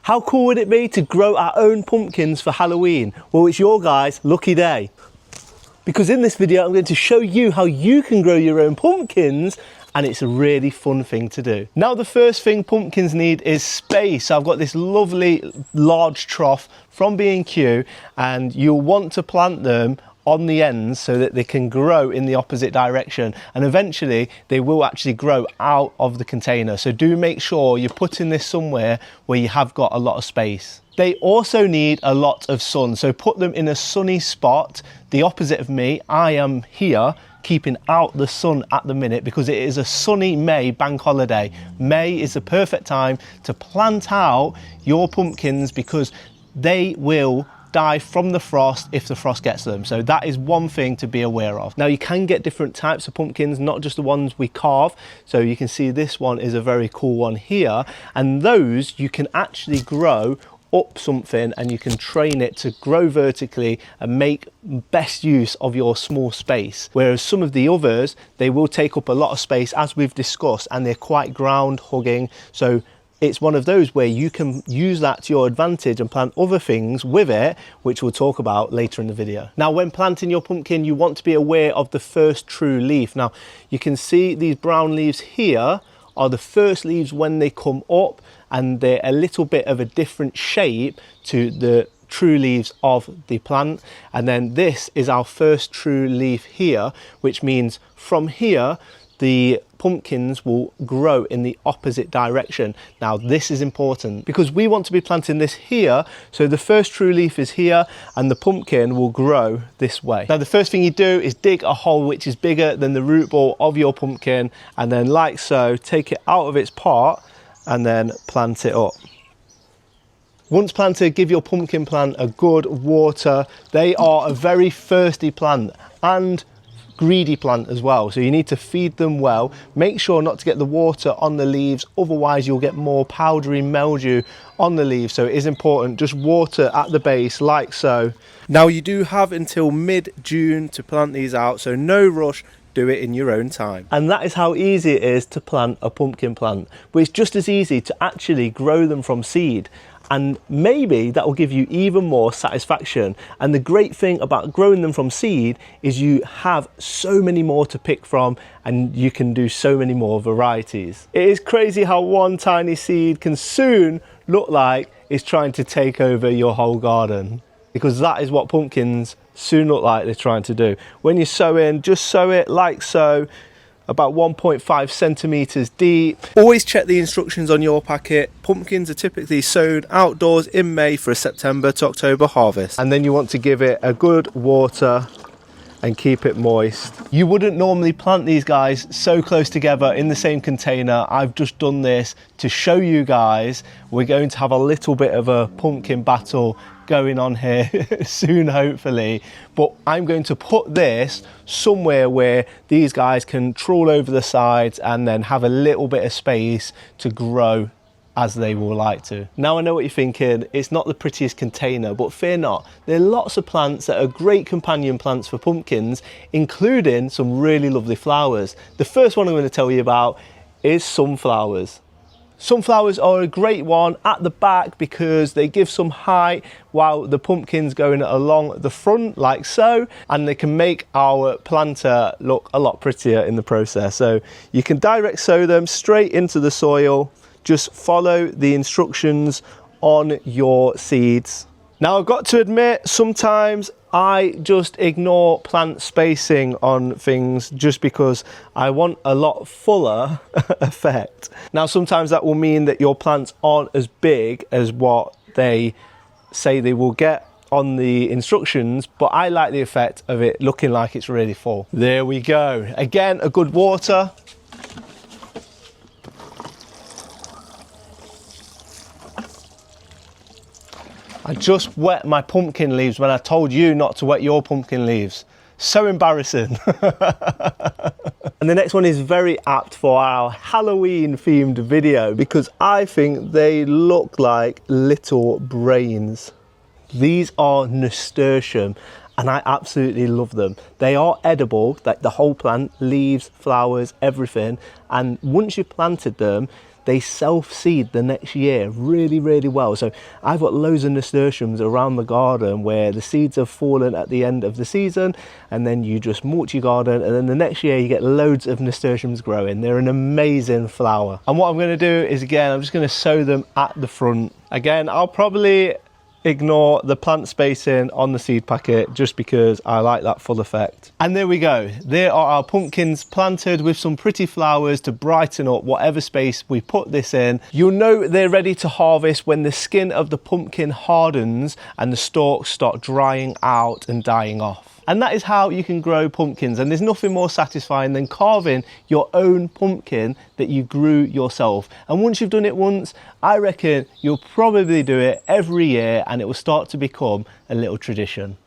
How cool would it be to grow our own pumpkins for Halloween? Well, it's your guys' lucky day. Because in this video, I'm going to show you how you can grow your own pumpkins, and it's a really fun thing to do. Now, the first thing pumpkins need is space. So I've got this lovely large trough from B&Q, and you'll want to plant them on the ends so that they can grow in the opposite direction, and eventually they will actually grow out of the container. So do make sure you're putting this somewhere where you have got a lot of space. They also need a lot of sun, so put them in a sunny spot. The opposite of me, I am here keeping out the sun at the minute because it is a sunny May bank holiday. May is the perfect time to plant out your pumpkins because they will die from the frost if the frost gets them. So that is one thing to be aware of. Now, you can get different types of pumpkins, not just the ones we carve. So you can see this one is a very cool one here, and those you can actually grow up something and you can train it to grow vertically and make best use of your small space. Whereas some of the others, they will take up a lot of space as we've discussed, and they're quite ground hugging. So it's one of those where you can use that to your advantage and plant other things with it, which we'll talk about later in the video. Now, when planting your pumpkin, you want to be aware of the first true leaf. Now, you can see these brown leaves here are the first leaves when they come up, and they're a little bit of a different shape to the true leaves of the plant. And then this is our first true leaf here, which means from here, the pumpkins will grow in the opposite direction. Now, this is important because we want to be planting this here. So the first true leaf is here and the pumpkin will grow this way. Now, the first thing you do is dig a hole which is bigger than the root ball of your pumpkin, and then like so, take it out of its pot and then plant it up. Once planted, give your pumpkin plant a good water. They are a very thirsty plant and greedy plant as well, so you need to feed them well. Make sure not to get the water on the leaves, otherwise you'll get more powdery mildew on the leaves. So it is important, just water at the base like so. Now, you do have until mid-June to plant these out, so no rush. Do it in your own time. And that is how easy it is to plant a pumpkin plant, but it's just as easy to actually grow them from seed. And maybe that will give you even more satisfaction. And the great thing about growing them from seed is you have so many more to pick from, and you can do so many more varieties. It is crazy how one tiny seed can soon look like it's trying to take over your whole garden, because that is what pumpkins soon look like they're trying to do. When you sow in, just sow it like so, about 1.5 centimeters deep. Always check the instructions on your packet. Pumpkins are typically sown outdoors in May for a September to October harvest. And then you want to give it a good water and keep it moist. You wouldn't normally plant these guys so close together in the same container. I've just done this to show you guys. We're going to have a little bit of a pumpkin battle going on here soon, hopefully, but I'm going to put this somewhere where these guys can trawl over the sides and then have a little bit of space to grow as they will like to. Now, I know what you're thinking, it's not the prettiest container, but fear not, there are lots of plants that are great companion plants for pumpkins, including some really lovely flowers. The first one I'm going to tell you about is sunflowers. Sunflowers are a great one at the back because they give some height while the pumpkin's going along the front like so, and they can make our planter look a lot prettier in the process. So you can direct sow them straight into the soil. Just follow the instructions on your seeds. Now, I've got to admit, sometimes I just ignore plant spacing on things just because I want a lot fuller effect. Now, sometimes that will mean that your plants aren't as big as what they say they will get on the instructions, but I like the effect of it looking like it's really full. There we go. Again, a good water. I just wet my pumpkin leaves when I told you not to wet your pumpkin leaves. So embarrassing. And the next one is very apt for our Halloween themed video because I think they look like little brains. These are nasturtium and I absolutely love them. They are edible, like the whole plant, leaves, flowers, everything. And once you've planted them, they self-seed the next year really, really well. So I've got loads of nasturtiums around the garden where the seeds have fallen at the end of the season, and then you just mulch your garden, and then the next year you get loads of nasturtiums growing. They're an amazing flower. And what I'm going to do is, again, I'm just going to sow them at the front. Again, I'll probably ignore the plant spacing on the seed packet just because I like that full effect. And there we go. There are our pumpkins planted with some pretty flowers to brighten up whatever space we put this in. You'll know they're ready to harvest when the skin of the pumpkin hardens and the stalks start drying out and dying off. And that is how you can grow pumpkins. And there's nothing more satisfying than carving your own pumpkin that you grew yourself. And once you've done it once, I reckon you'll probably do it every year, and it will start to become a little tradition.